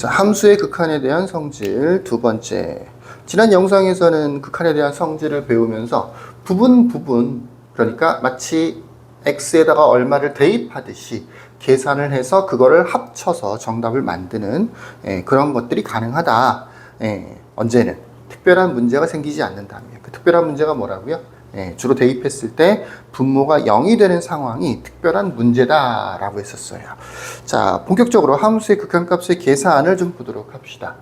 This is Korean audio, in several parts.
자, 함수의 극한에 대한 성질 두 번째. 지난 영상에서는 극한에 대한 성질을 배우면서 부분, 그러니까 마치 x에다가 얼마를 대입하듯이 계산을 해서 그거를 합쳐서 정답을 만드는 그런 것들이 가능하다. 언제는 특별한 문제가 생기지 않는다면. 그 특별한 문제가 뭐라고요? 주로 대입했을 때 분모가 0이 되는 상황이 특별한 문제다라고 했었어요. 자, 본격적으로 함수의 극한값의 계산을 좀 보도록 합시다.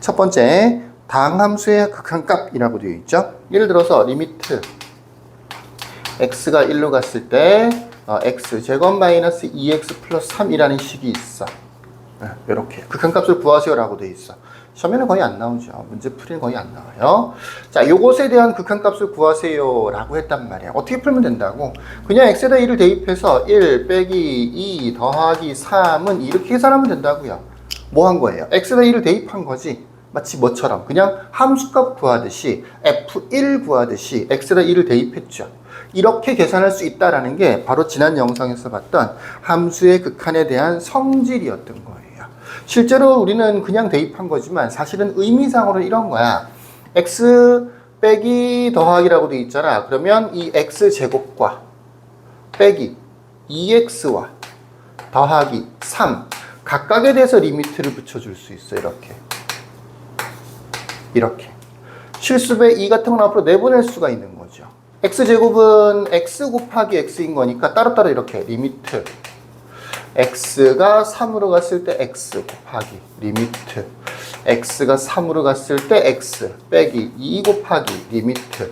첫 번째, 다항함수의 극한값이라고 되어 있죠. 예를 들어서 리미트 x가 1로 갔을 때 x제곱 마이너스 2x 플러스 3이라는 식이 있어. 이렇게 극한값을 구하세요라고 되어 있어. 시험에는 거의 안 나오죠. 문제 풀이는 거의 안 나와요. 자, 요것에 대한 극한값을 구하세요라고 했단 말이야. 어떻게 풀면 된다고? 그냥 x에다 1을 대입해서 1 빼기 2 더하기 3은 이렇게 계산하면 된다고요. 뭐 한 거예요? x에다 1을 대입한 거지. 마치 뭐처럼 그냥 함수값 구하듯이 f1 구하듯이 x에다 1을 대입했죠. 이렇게 계산할 수 있다라는 게 바로 지난 영상에서 봤던 함수의 극한에 대한 성질이었던 거예요. 실제로 우리는 그냥 대입한 거지만 사실은 의미상으로 이런 거야. x 빼기 더하기라고 돼 있잖아. 그러면 이 x제곱과 빼기 2x와 더하기 3 각각에 대해서 리미트를 붙여줄 수 있어. 이렇게 실수배 2 같은 건 앞으로 내보낼 수가 있는 거죠. x제곱은 x 곱하기 x인 거니까 따로따로 이렇게 리미트 x가 3으로 갔을 때 x 곱하기 리미트 x가 3으로 갔을 때 x 빼기 2 곱하기 리미트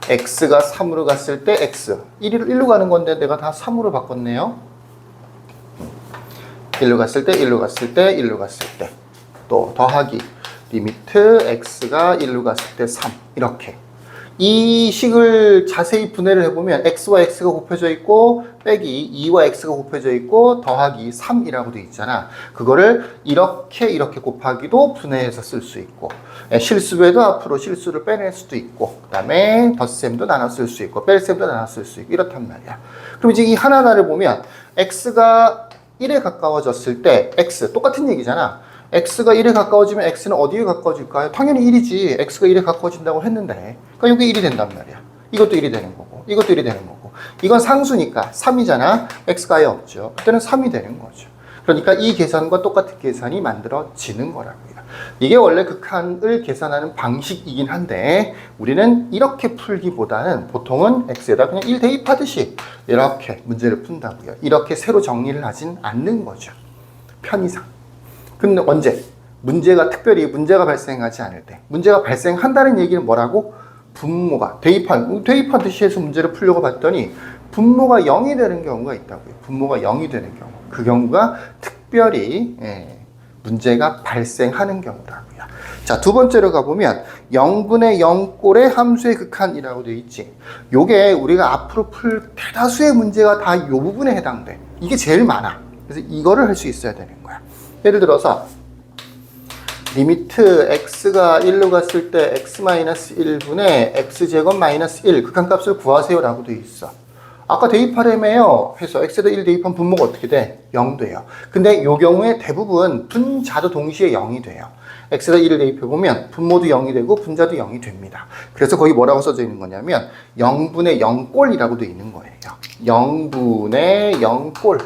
x가 3으로 갔을 때 x 1로 가는 건데 내가 다 3으로 바꿨네요. 1로 갔을 때 1로 갔을 때 1로 갔을 때 또 더하기 리미트 x가 1로 갔을 때 3 이렇게 이 식을 자세히 분해를 해보면 x와 x가 곱해져 있고 빼기 2와 x가 곱해져 있고 더하기 3이라고 되어 있잖아. 그거를 이렇게 곱하기도 분해해서 쓸 수 있고 실수배도 앞으로 실수를 빼낼 수도 있고 그 다음에 덧셈도 나눠 쓸 수 있고 뺄셈도 나눠 쓸 수 있고 이렇단 말이야. 그럼 이제 이 하나하나를 보면 x가 1에 가까워졌을 때 x 똑같은 얘기잖아. x가 1에 가까워지면 x는 어디에 가까워질까요? 당연히 1이지. x가 1에 가까워진다고 했는데. 그러니까 이게 1이 된단 말이야. 이것도 1이 되는 거고, 이것도 1이 되는 거고. 이건 상수니까 3이잖아. x가 아예 없죠. 그때는 3이 되는 거죠. 그러니까 이 계산과 똑같은 계산이 만들어지는 거라고요. 이게 원래 극한을 계산하는 방식이긴 한데 우리는 이렇게 풀기보다는 보통은 x에다 그냥 1 대입하듯이 이렇게 문제를 푼다고요. 이렇게 새로 정리를 하진 않는 거죠. 편의상. 근데 언제? 특별히 문제가 발생하지 않을 때. 문제가 발생한다는 얘기는 뭐라고? 분모가 대입하듯이 해서 문제를 풀려고 봤더니 분모가 0이 되는 경우가 있다고요. 분모가 0이 되는 경우. 그 경우가 특별히 문제가 발생하는 경우라고요. 자, 두 번째로 가보면 0분의 0꼴의 함수의 극한이라고 되어 있지. 요게 우리가 앞으로 풀 대다수의 문제가 다 요 부분에 해당돼. 이게 제일 많아. 그래서 이거를 할 수 있어야 되는 거야. 예를 들어서 리미트 x가 1로 갔을 때 x-1분의 x제곱 마이너스 1 극한값을 구하세요 라고 되어 있어. 아까 대입하려며요 해서 x에다 1 대입한 분모가 어떻게 돼? 0 돼요. 근데 이 경우에 대부분 분자도 동시에 0이 돼요. x에다 1을 대입해보면 분모도 0이 되고 분자도 0이 됩니다. 그래서 거기 뭐라고 써져 있는 거냐면 0분의 0꼴이라고 되어 있는 거예요. 0분의 0꼴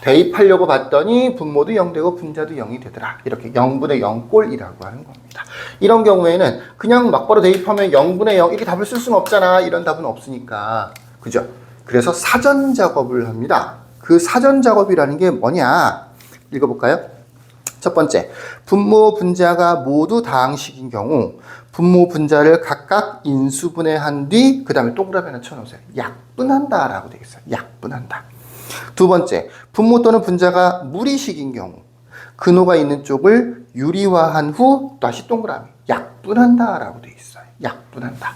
대입하려고 봤더니 분모도 0 되고 분자도 0이 되더라. 이렇게 0분의 0꼴이라고 하는 겁니다. 이런 경우에는 그냥 막바로 대입하면 0분의 0 이렇게 답을 쓸 수는 없잖아. 이런 답은 없으니까. 그죠? 그래서 사전 작업을 합니다. 그 사전 작업이라는 게 뭐냐? 읽어볼까요? 첫 번째, 분모 분자가 모두 다항식인 경우 분모 분자를 각각 인수분해한 뒤 그 다음에 동그라미 하나 쳐놓으세요. 약분한다 라고 되어 있어요. 약분한다. 두 번째, 분모 또는 분자가 무리식인 경우 근호가 있는 쪽을 유리화한 후 다시 동그라미 약분한다 라고 되어 있어요. 약분한다.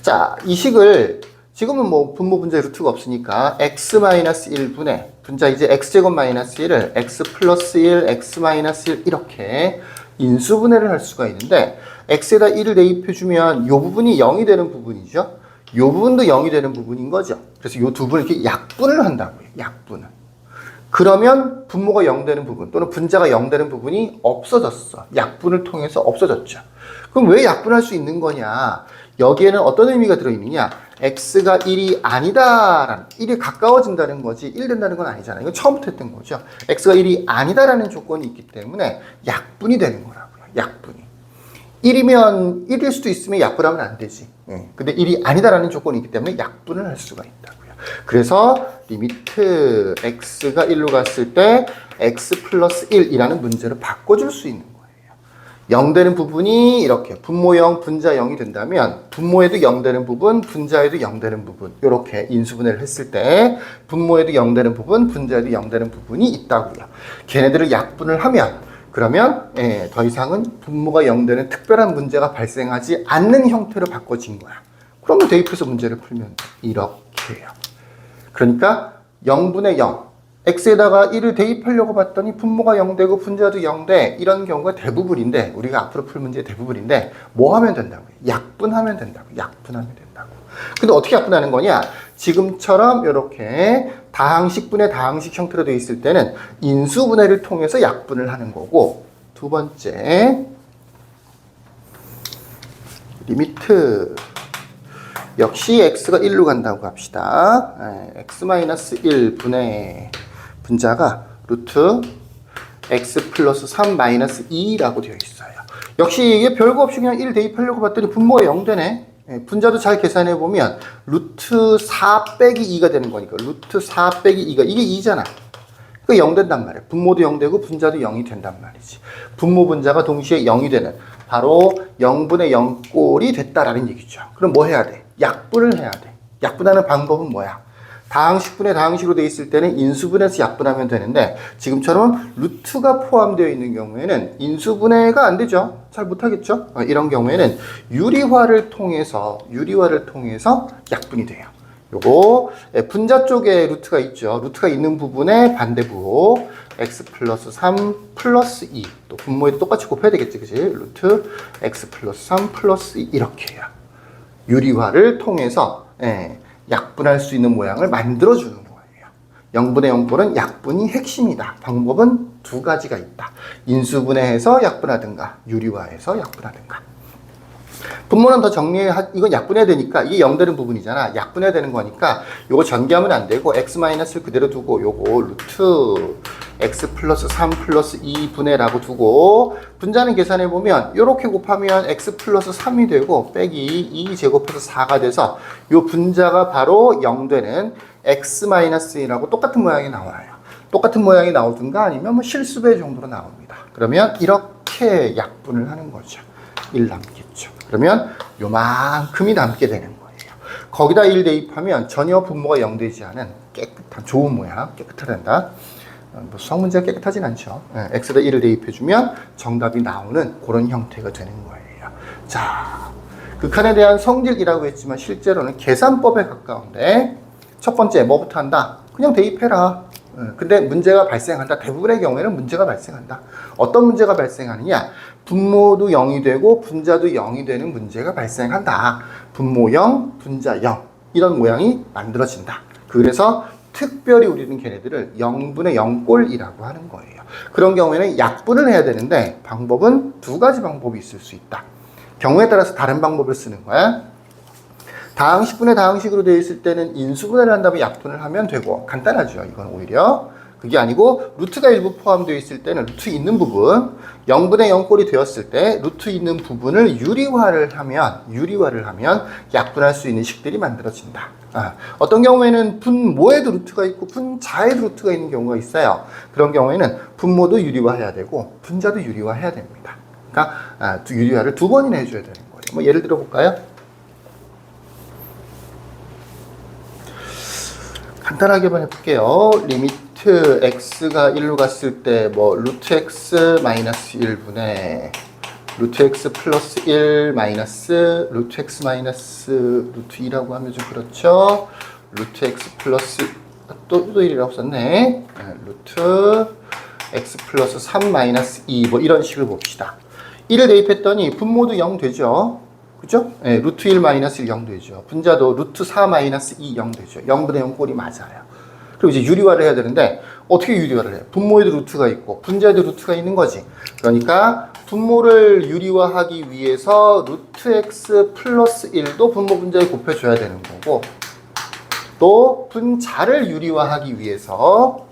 자, 이 식을 지금은 뭐 분모 분자의 루트가 없으니까 x-1분의 분자 이제 x제곱 마이너스 1을 x 플러스 1, x 마이너스 1 이렇게 인수분해를 할 수가 있는데 x에다 1을 대입해주면 이 부분이 0이 되는 부분이죠. 이 부분도 0이 되는 부분인 거죠. 그래서 이 두 분을 이렇게 약분을 한다고요. 약분을. 그러면 분모가 0 되는 부분 또는 분자가 0 되는 부분이 없어졌어. 약분을 통해서 없어졌죠. 그럼 왜 약분할 수 있는 거냐? 여기에는 어떤 의미가 들어있느냐? x가 1이 아니다라는, 1이 가까워진다는 거지 1 된다는 건 아니잖아요. 이건 처음부터 했던 거죠. x가 1이 아니다라는 조건이 있기 때문에 약분이 되는 거라고요. 약분이. 1이면 1일 수도 있으면 약분하면 안 되지. 근데 1이 아니다라는 조건이 있기 때문에 약분을 할 수가 있다고요. 그래서 리미트 x가 1로 갔을 때 x 플러스 1이라는 문제로 바꿔줄 수 있는 거예요. 0 되는 부분이 이렇게 분모 0, 분자 0이 된다면 분모에도 0 되는 부분, 분자에도 0 되는 부분 이렇게 인수분해를 했을 때 분모에도 0 되는 부분, 분자에도 0 되는 부분이 있다고요. 걔네들을 약분을 하면 그러면 더 이상은 분모가 0 되는 특별한 문제가 발생하지 않는 형태로 바꿔진 거야. 그러면 대입해서 문제를 풀면 이렇게요. 그러니까 0분의 0 x에다가 1을 대입하려고 봤더니 분모가 0 되고 분자도 0 돼. 이런 경우가 대부분인데 우리가 앞으로 풀 문제의 대부분인데 뭐 하면 된다고요? 약분하면 된다고. 약분하면 된다고. 근데 어떻게 약분하는 거냐? 지금처럼 이렇게 다항식분의 다항식 형태로 되어 있을 때는 인수분해를 통해서 약분을 하는 거고, 두 번째 리미트 역시 x가 1로 간다고 합시다. x-1분의 분자가 루트 x 플러스 3 마이너스 2라고 되어 있어요. 역시 이게 별거 없이 그냥 1 대입하려고 봤더니 분모가 0 되네. 분자도 잘 계산해 보면 루트 4 빼기 2가 되는 거니까 루트 4 빼기 2가 이게 2잖아. 그 0 된단 말이야. 분모도 0 되고 분자도 0이 된단 말이지. 분모 분자가 동시에 0이 되는 바로 0분의 0꼴이 됐다라는 얘기죠. 그럼 뭐 해야 돼? 약분을 해야 돼. 약분하는 방법은 뭐야? 다항식분의 다항식으로 되어 있을 때는 인수분해해서 약분하면 되는데 지금처럼 루트가 포함되어 있는 경우에는 인수분해가 안 되죠. 잘 못하겠죠. 이런 경우에는 유리화를 통해서 약분이 돼요. 요거 분자 쪽에 루트가 있죠. 루트가 있는 부분의 반대부 x 플러스 3 플러스 2 또 분모에도 똑같이 곱해야 되겠지. 그치? 루트 x 플러스 3 플러스 2 이렇게 해요. 유리화를 통해서 약분할 수 있는 모양을 만들어주는 거예요. 0분의 0꼴은 약분이 핵심이다. 방법은 두 가지가 있다. 인수분해해서 약분하든가 유리화해서 약분하든가. 분모는 더 이건 약분해야 되니까 이게 0 되는 부분이잖아. 약분해야 되는 거니까 요거 전개하면 안 되고 x-를 그대로 두고 요거 루트 x 플러스 3 플러스 2분해라고 두고 분자는 계산해 보면 요렇게 곱하면 x 플러스 3이 되고 빼기 2 제곱해서 4가 돼서 요 분자가 바로 0 되는 x-1이라고 똑같은 모양이 나와요. 똑같은 모양이 나오든가 아니면 뭐 실수배 정도로 나옵니다. 그러면 이렇게 약분을 하는 거죠. 1 남겠죠. 그러면 요만큼이 남게 되는 거예요. 거기다 1 대입하면 전혀 분모가 0 되지 않은 깨끗한 좋은 모양, 깨끗하단다. 뭐 수학 문제가 깨끗하진 않죠. x에다 1을 대입해주면 정답이 나오는 그런 형태가 되는 거예요. 자, 극한에 대한 성질이라고 했지만 실제로는 계산법에 가까운데 첫 번째 뭐부터 한다? 그냥 대입해라. 근데 문제가 발생한다. 대부분의 경우에는 문제가 발생한다. 어떤 문제가 발생하느냐? 분모도 0이 되고 분자도 0이 되는 문제가 발생한다. 분모 0, 분자 0 이런 모양이 만들어진다. 그래서 특별히 우리는 걔네들을 0분의 0꼴이라고 하는 거예요. 그런 경우에는 약분을 해야 되는데 방법은 두 가지 방법이 있을 수 있다. 경우에 따라서 다른 방법을 쓰는 거야. 다항식분의 다항식으로 되어 있을 때는 인수분해를 한다면 약분을 하면 되고 간단하죠. 이건 오히려 그게 아니고 루트가 일부 포함되어 있을 때는 루트 있는 부분 0분의 0꼴이 되었을 때 루트 있는 부분을 유리화를 하면 약분할 수 있는 식들이 만들어진다. 어떤 경우에는 분모에도 루트가 있고 분자에도 루트가 있는 경우가 있어요. 그런 경우에는 분모도 유리화해야 되고 분자도 유리화해야 됩니다. 그러니까 유리화를 두 번이나 해줘야 되는 거예요. 뭐 예를 들어 볼까요? 간단하게만 해볼게요. 리미트 x가 1로 갔을 때 뭐 루트 x 마이너스 1분의 루트 x 플러스 1 마이너스 루트 x 마이너스 루트 2라고 하면 좀 그렇죠. 루트 x 플러스 또 1이라고 썼네. 루트 x 플러스 3 마이너스 2 뭐 이런 식을 봅시다. 1을 대입했더니 분모도 0 되죠. 그죠? 루트 1 마이너스 1 0 되죠. 분자도 루트 4 마이너스 2 0 되죠. 0분의 0 꼴이 맞아요. 그리고 이제 유리화를 해야 되는데 어떻게 유리화를 해요? 분모에도 루트가 있고 분자에도 루트가 있는 거지. 그러니까 분모를 유리화하기 위해서 루트 x 플러스 1도 분모 분자에 곱해줘야 되는 거고, 또 분자를 유리화하기 위해서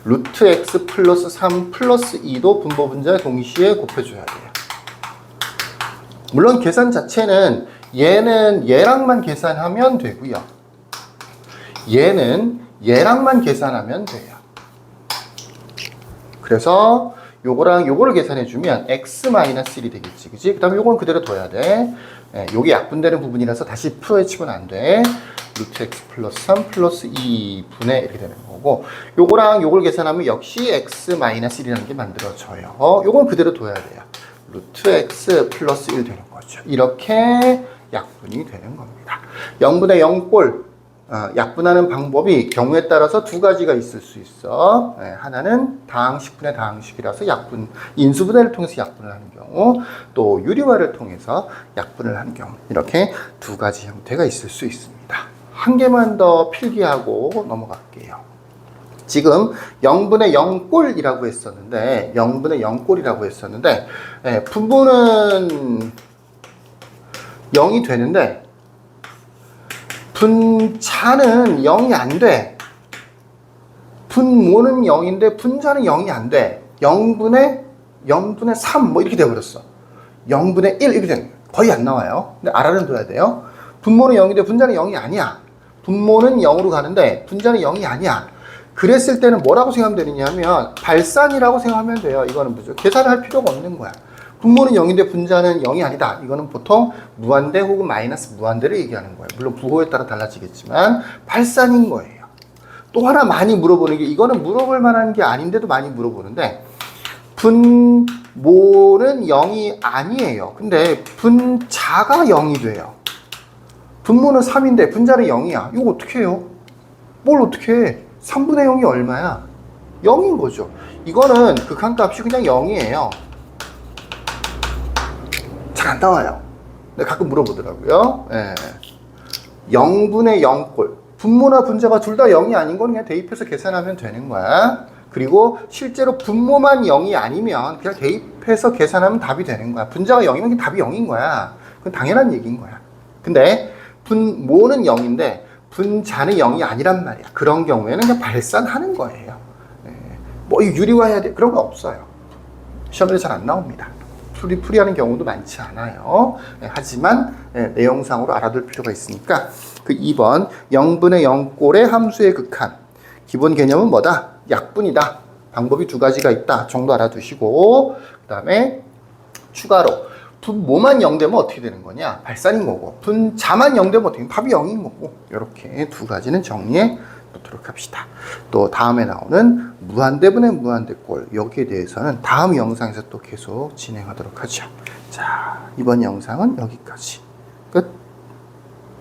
루트 x 플러스 3 플러스 2도 분모 분자에 동시에 곱해줘야 돼요. 물론 계산 자체는 얘는 얘랑만 계산하면 되고요. 얘는 얘랑만 계산하면 돼요. 그래서 요거랑 요거를 계산해주면 x-1이 되겠지, 그치? 그 다음에 요건 그대로 둬야 돼. 요게 약분되는 부분이라서 다시 풀어헤치면 안 돼. 루트 x 플러스 3 플러스 2분의 이렇게 되는 거고, 요거랑 요걸 계산하면 역시 x-1이라는 게 만들어져요. 요건 그대로 둬야 돼요. 루트 x 플러스 1 되는 거죠. 이렇게 약분이 되는 겁니다. 0분의 0꼴 약분하는 방법이 경우에 따라서 두 가지가 있을 수 있어. 하나는 다항식분의 다항식이라서 약분, 인수분해를 통해서 약분을 하는 경우, 또 유리화를 통해서 약분을 하는 경우, 이렇게 두 가지 형태가 있을 수 있습니다. 한 개만 더 필기하고 넘어갈게요. 지금 0분의 0꼴이라고 했었는데, 분모는 0이 되는데 분자는 0이 안 돼. 분모는 0인데 분자는 0이 안 돼. 0분의 3 뭐 이렇게 돼버렸어. 0분의 1 이렇게 되는 거예요. 거의 안 나와요. 근데 알아는 둬야 돼요. 분모는 0인데 분자는 0이 아니야. 분모는 0으로 가는데 분자는 0이 아니야. 그랬을 때는 뭐라고 생각하면 되느냐면 발산이라고 생각하면 돼요. 이거는 무슨 계산을 할 필요가 없는 거야. 분모는 0인데 분자는 0이 아니다. 이거는 보통 무한대 혹은 마이너스 무한대를 얘기하는 거예요. 물론 부호에 따라 달라지겠지만 발산인 거예요. 또 하나 많이 물어보는 게, 이거는 물어볼 만한 게 아닌데도 많이 물어보는데, 분모는 0이 아니에요. 근데 분자가 0이 돼요. 분모는 3인데 분자는 0이야. 이거 어떻게 해요? 뭘 어떻게 해? 3분의 0이 얼마야? 0인 거죠. 이거는 극한값이 그냥 0이에요. 잘 안 나와요. 근데 가끔 물어보더라고요. 0분의 0꼴. 분모나 분자가 둘 다 0이 아닌 건 그냥 대입해서 계산하면 되는 거야. 그리고 실제로 분모만 0이 아니면 그냥 대입해서 계산하면 답이 되는 거야. 분자가 0이면 답이 0인 거야. 그건 당연한 얘기인 거야. 근데 분모는 0인데 분자는 0이 아니란 말이야. 그런 경우에는 그냥 발산하는 거예요. 뭐 유리화해야 돼, 그런 거 없어요. 시험에 잘 안 나옵니다. 풀이하는 경우도 많지 않아요. 하지만 내용상으로 알아둘 필요가 있으니까, 그 2번 0분의 0꼴의 함수의 극한, 기본 개념은 뭐다? 약분이다. 방법이 두 가지가 있다 정도 알아두시고, 그 다음에 추가로 분모만 0 되면 어떻게 되는 거냐? 발산인 거고, 분자만 0 되면 어떻게 되면 답이 0인 거고, 이렇게 두 가지는 정리해 놓도록 합시다. 또 다음에 나오는 무한대분의 무한대꼴, 여기에 대해서는 다음 영상에서 또 계속 진행하도록 하죠. 자, 이번 영상은 여기까지.